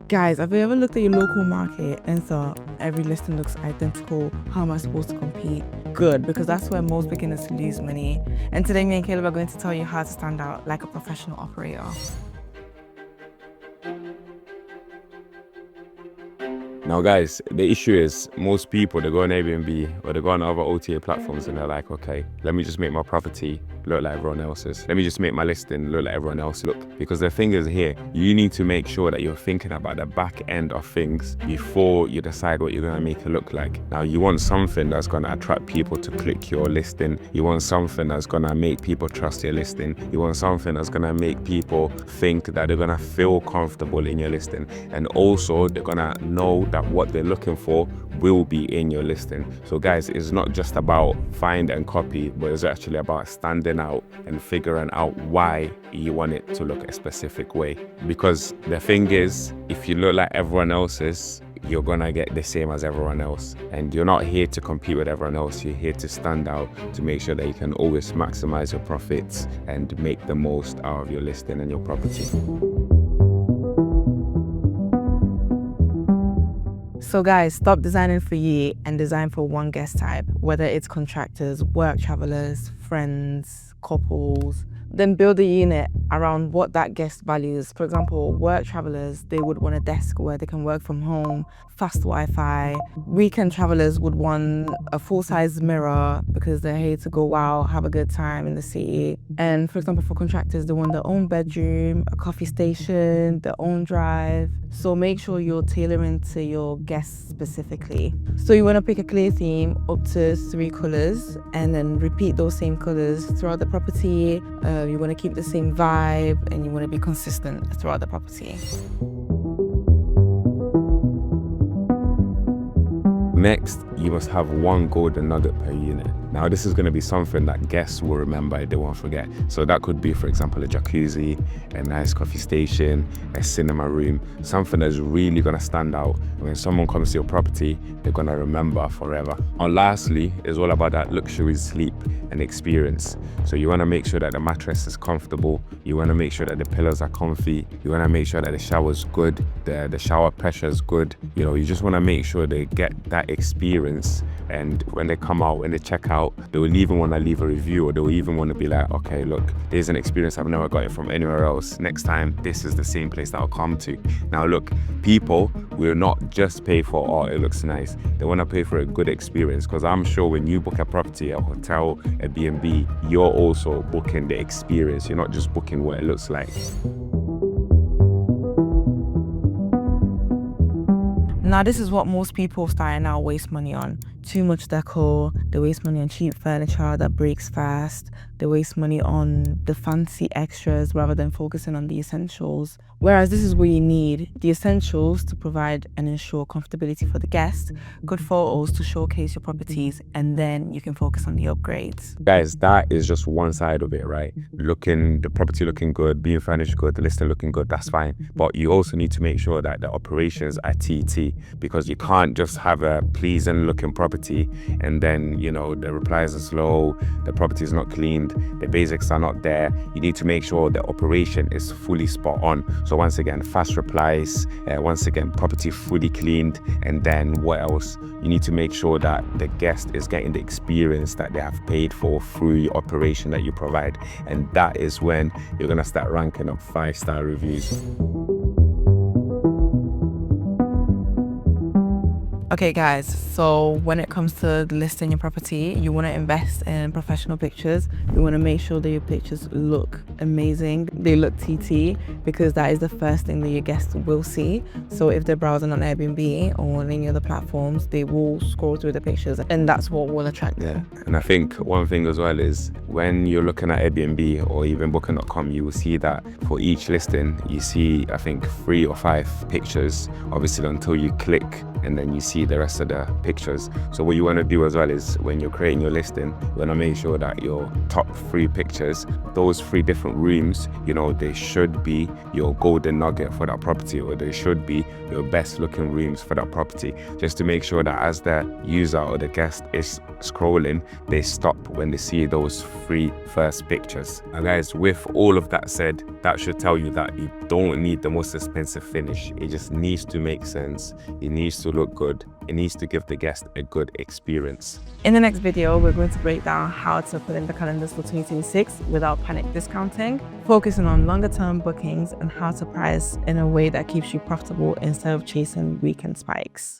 Guys, have you ever looked at your local market and thought every listing looks identical? How am I supposed to compete? Good, because that's where most beginners lose money. And today me and Caleb are going to tell you how to stand out like a professional operator. Now guys, the issue is most people, they go on Airbnb or they go on other OTA platforms and they're like, okay, let me just make my property look like everyone else's. Let me just make my listing look like everyone else. Look, because the thing is here, you need to make sure that you're thinking about the back end of things before you decide what you're gonna make it look like. Now you want something that's gonna attract people to click your listing. You want something that's gonna make people trust your listing. You want something that's gonna make people think that they're gonna feel comfortable in your listing. And also they're gonna know that what they're looking for will be in your listing. So guys, it's not just about find and copy, but it's actually about standing out and figuring out why you want it to look a specific way. Because the thing is, if you look like everyone else's, you're gonna get the same as everyone else. And you're not here to compete with everyone else, you're here to stand out, to make sure that you can always maximize your profits and make the most out of your listing and your property. So guys, stop designing for you and design for one guest type, whether it's contractors, work travelers, friends, couples. Then build a unit around what that guest values. For example, work travelers, they would want a desk where they can work from home, fast Wi-Fi. Weekend travelers would want a full-size mirror because they're here to go out, have a good time in the city. And for example, for contractors, they want their own bedroom, a coffee station, their own drive. So make sure you're tailoring to your guests specifically. So you want to pick a clear theme up to 3 colors and then repeat those same colors throughout the property. You want to keep the same vibe and you want to be consistent throughout the property. Next, you must have one golden nugget per unit. Now this is going to be something that guests will remember, they won't forget. So that could be, for example, a jacuzzi, a nice coffee station, a cinema room, something that's really going to stand out. When someone comes to your property, they're going to remember forever. And lastly, it's all about that luxury sleep and experience. So you want to make sure that the mattress is comfortable. You want to make sure that the pillows are comfy. You want to make sure that the shower is good, the shower pressure is good. You know, you just want to make sure they get that experience. And when they come out, when they check out, they will even want to leave a review, or they will even want to be like, okay, look, there's an experience I've never got it from anywhere else. Next time, this is the same place that I'll come to. Now look, people will not just pay for, oh, it looks nice. They want to pay for a good experience, because I'm sure when you book a property, a hotel, a B&B, you're also booking the experience. You're not just booking what it looks like. Now this is what most people starting out waste money on. Too much decor, they waste money on cheap furniture that breaks fast, they waste money on the fancy extras rather than focusing on the essentials. Whereas this is what you need: the essentials to provide and ensure comfortability for the guest, good photos to showcase your properties, and then you can focus on the upgrades. Guys, that is just one side of it, right? The property looking good, being furnished good, the listing looking good, that's fine. But you also need to make sure that the operations are TT, because you can't just have a pleasing looking property and then, you know, the replies are slow, the property is not cleaned, the basics are not there. You need to make sure the operation is fully spot on. So once again, fast replies, once again, property fully cleaned, and then what else? You need to make sure that the guest is getting the experience that they have paid for through the operation that you provide. And that is when you're gonna start ranking up 5-star reviews. Okay guys, so when it comes to listing your property, you want to invest in professional pictures. You want to make sure that your pictures look amazing, they look TT, because that is the first thing that your guests will see. So if they're browsing on Airbnb or on any other platforms, they will scroll through the pictures, and that's what will attract them. And I think one thing as well is when you're looking at Airbnb or even booking.com, you will see that for each listing, you see, I think 3 or 5 pictures, obviously until you click and then you see the rest of the pictures. So what you want to do as well is when you're creating your listing, you want to make sure that your top 3 pictures, those 3 different rooms, you know, they should be your golden nugget for that property, or they should be your best looking rooms for that property, just to make sure that as the user or the guest is scrolling, they stop when they see those 3 first pictures. And guys, with all of that said, that should tell you that you don't need the most expensive finish. It just needs to make sense. It needs to look good. It needs to give the guest a good experience. In the next video, we're going to break down how to put in the calendars for 2026 without panic discounting, focusing on longer term bookings and how to price in a way that keeps you profitable instead of chasing weekend spikes.